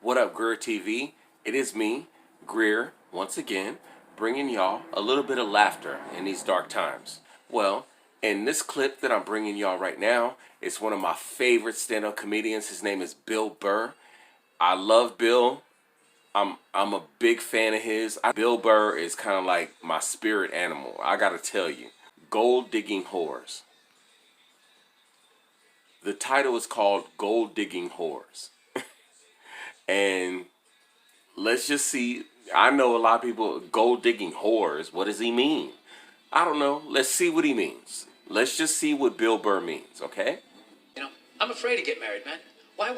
What up, Greertv? It is me, Greer, once again, bringing y'all a little bit of laughter in these dark times. Well, in this clip that I'm bringing y'all right now, it's one of my favorite stand-up comedians. His name is Burr. I love Bill. I'm a big fan of his. Bill Burr is kind of like my spirit animal. I gotta tell you, Gold Digging Whores. The title is called Gold Digging Whores. And let's just see. I know a lot of people, gold digging whores. What does he mean? I don't know. Let's see what he means. Let's just see what Bill Burr means, okay? You know, I'm afraid to get married, man. Why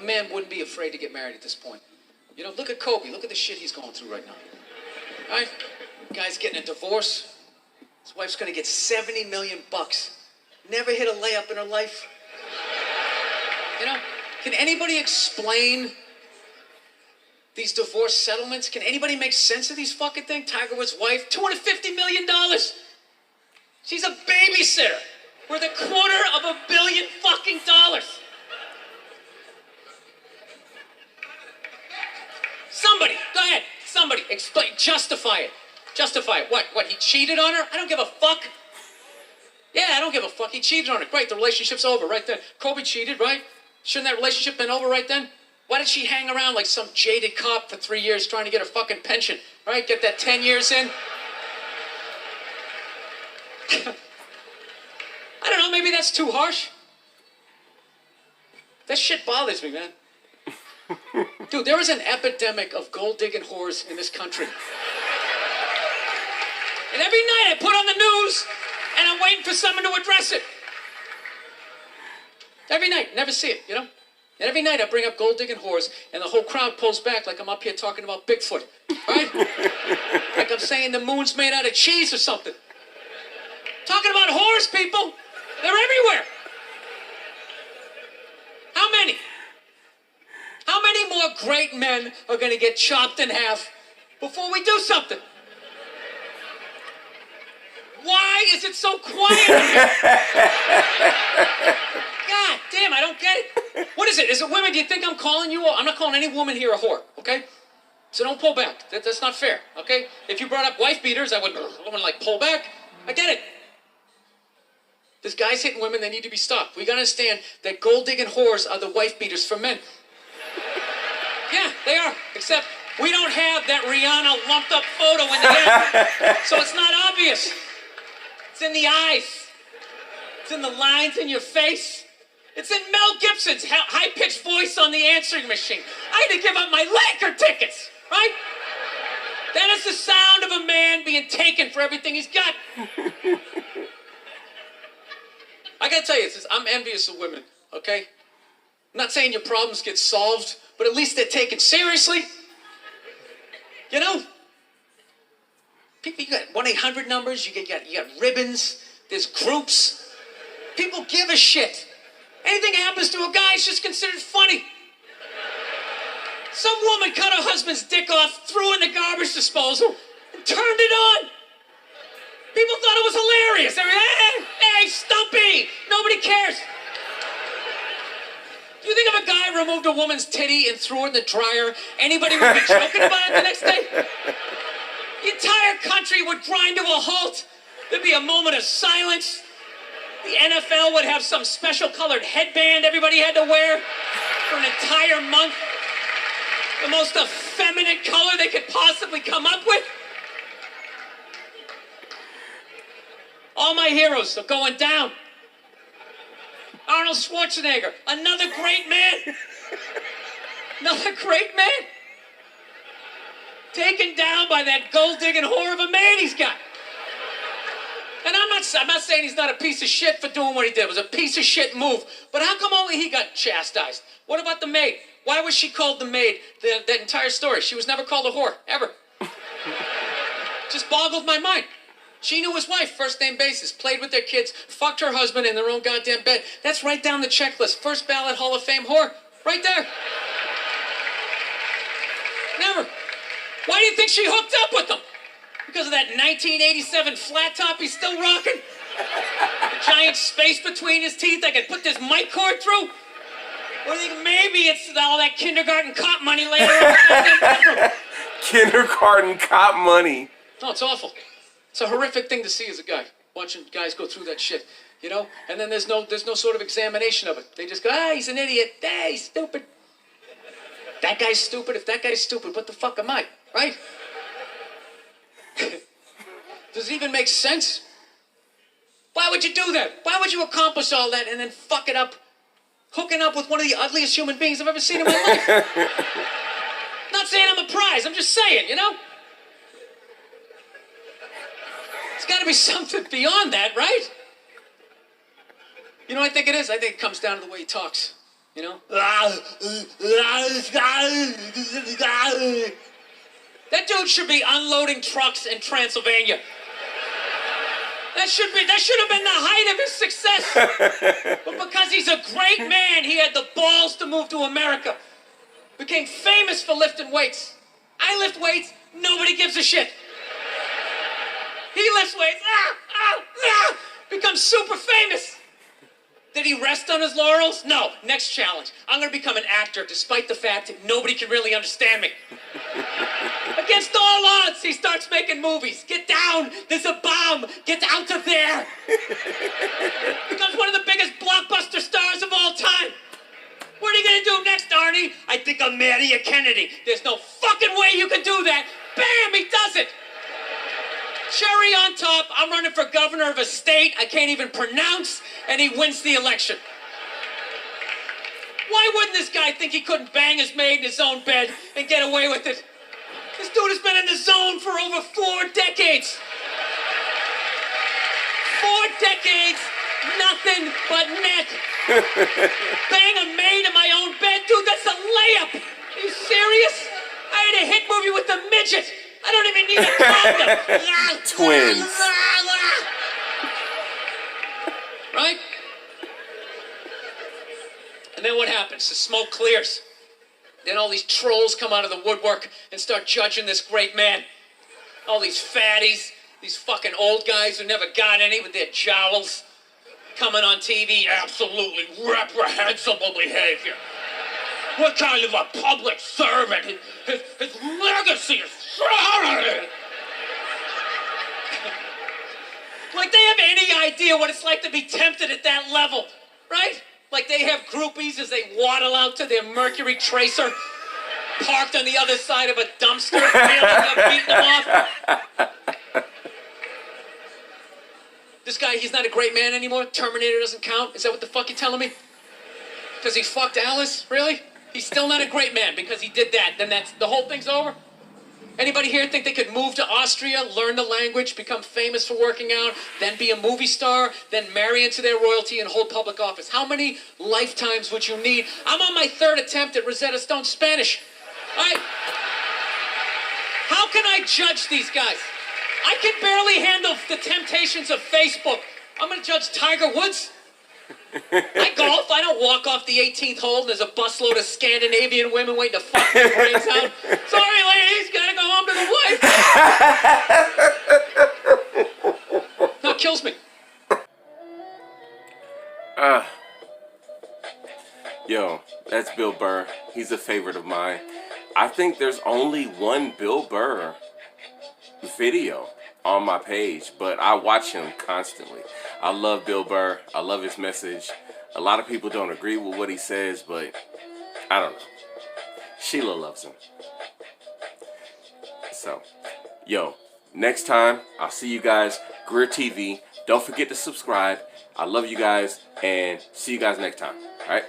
man wouldn't be afraid to get married at this point? You know, look at Kobe. Look at the shit he's going through right now. All right? Guy's getting a divorce. His wife's going to get $70 million. Never hit a layup in her life. You know? Can anybody explain these divorce settlements? Can anybody make sense of these fucking things? Tiger Woods' wife, $250 million. She's a babysitter worth $250 million fucking dollars. Somebody, go ahead. Somebody, explain, justify it. Justify it. What, he cheated on her? I don't give a fuck. Yeah, I don't give a fuck. He cheated on her. Great, the relationship's over right there. Kobe cheated, right? Shouldn't that relationship been over right then? Why did she hang around like some jaded cop for 3 years trying to get her fucking pension? Right? Get that 10 years in? I don't know, maybe that's too harsh. That shit bothers me, man. Dude, there is an epidemic of gold-digging whores in this country. And every night I put on the news, and I'm waiting for someone to address it. Every night, never see it, you know? And every night I bring up gold-digging whores, and the whole crowd pulls back like I'm up here talking about Bigfoot, right? Like I'm saying the moon's made out of cheese or something. Talking about whores, people. They're everywhere. How many? How many more great men are going to get chopped in half before we do something? Why is it so quiet here? God damn, I don't get it. What is it? Is it women? Do you think I'm calling you? I'm not calling any woman here a whore, okay? So don't pull back. That's not fair, okay? If you brought up wife beaters, I wouldn't like pull back. I get it. There's guys hitting women, they need to be stopped. We gotta understand that gold digging whores are the wife beaters for men. Yeah, they are. Except we don't have that Rihanna lumped up photo in the end. So it's not obvious. It's in the eyes. It's in the lines in your face. It's in Mel Gibson's high-pitched voice on the answering machine. I had to give up my Laker tickets, right? That is the sound of a man being taken for everything he's got. I gotta tell you this, I'm envious of women, okay? I'm not saying your problems get solved, but at least they're taken seriously. You know? People, you got 1-800 numbers, you got ribbons, there's groups. People give a shit. Anything happens to a guy is just considered funny. Some woman cut her husband's dick off, threw in the garbage disposal, and turned it on. People thought it was hilarious. They were, hey, Stumpy, nobody cares. Do you think if a guy removed a woman's titty and threw it in the dryer, anybody would be joking about it the next day? The entire country would grind to a halt. There'd be a moment of silence. The NFL would have some special colored headband everybody had to wear for an entire month. The most effeminate color they could possibly come up with. All my heroes are going down. Arnold Schwarzenegger, another great man. Another great man. Taken down by that gold-digging whore of a man he's got. And I'm not saying he's not a piece of shit for doing what he did. It was a piece of shit move. But how come only he got chastised? What about the maid? Why was she called the maid that entire story? She was never called a whore, ever. Just boggled my mind. She knew his wife, first name basis, played with their kids, fucked her husband in their own goddamn bed. That's right down the checklist. First ballot Hall of Fame whore. Right there. Never. Why do you think she hooked up with him? Because of that 1987 flat top he's still rocking? The giant space between his teeth I could put this mic cord through? Or do you think maybe it's all that kindergarten cop money later on? Kindergarten cop money. No, it's awful. It's a horrific thing to see as a guy, watching guys go through that shit, you know? And then there's no sort of examination of it. They just go, he's an idiot. He's stupid. That guy's stupid. If that guy's stupid, what the fuck am I, right? Does it even make sense? Why would you do that? Why would you accomplish all that and then fuck it up, hooking up with one of the ugliest human beings I've ever seen in my life? Not saying I'm a prize, I'm just saying, you know? There's got to be something beyond that, right? You know what I think it is? I think it comes down to the way he talks, you know? That dude should be unloading trucks in Transylvania. That should have been the height of his success. But because he's a great man, he had the balls to move to America. Became famous for lifting weights. I lift weights, nobody gives a shit. He lifts weights, becomes super famous. Did he rest on his laurels? No. Next challenge. I'm going to become an actor despite the fact that nobody can really understand me. Against all odds, he starts making movies. Get down. There's a bomb. Get out of there. Becomes one of the biggest blockbuster stars of all time. What are you going to do next, Arnie? I think I'll marry a Kennedy. There's no fucking way you can do that. Bam, he does it. Cherry on top, I'm running for governor of a state I can't even pronounce, and he wins the election. Why wouldn't this guy think he couldn't bang his maid in his own bed and get away with it? This dude has been in the zone for over 4 decades. 4 decades, nothing but neck. Bang a maid in my own bed? Dude, that's a layup. Are you serious? I had a hit movie with a midget. I don't even need a condom. Twins. Right? And then what happens? The smoke clears. Then all these trolls come out of the woodwork and start judging this great man. All these fatties, these fucking old guys who never got any with their jowls, coming on TV, absolutely reprehensible behavior. What kind of a public servant? His legacy is like they have any idea what it's like to be tempted at that level, right? Like they have groupies as they waddle out to their Mercury Tracer, parked on the other side of a dumpster, beating them off. This guy, he's not a great man anymore? Terminator doesn't count? Is that what the fuck you're telling me? Because he fucked Alice? Really? He's still not a great man because he did that. Then the whole thing's over? Anybody here think they could move to Austria, learn the language, become famous for working out, then be a movie star, then marry into their royalty and hold public office? How many lifetimes would you need? I'm on my 3rd attempt at Rosetta Stone Spanish. How can I judge these guys? I can barely handle the temptations of Facebook. I'm going to judge Tiger Woods? I golf. I don't walk off the 18th hole and there's a busload of Scandinavian women waiting to fuck their brains out. Sorry, ladies, gotta go home to the wife. No, it kills me. Yo, that's Bill Burr. He's a favorite of mine. I think there's only one Bill Burr video on my page, but I watch him constantly. I love Bill Burr. I love his message. A lot of people don't agree with what he says, but I don't know. Sheila loves him. So, yo, next time, I'll see you guys. Greertv. Don't forget to subscribe. I love you guys, and see you guys next time. All right?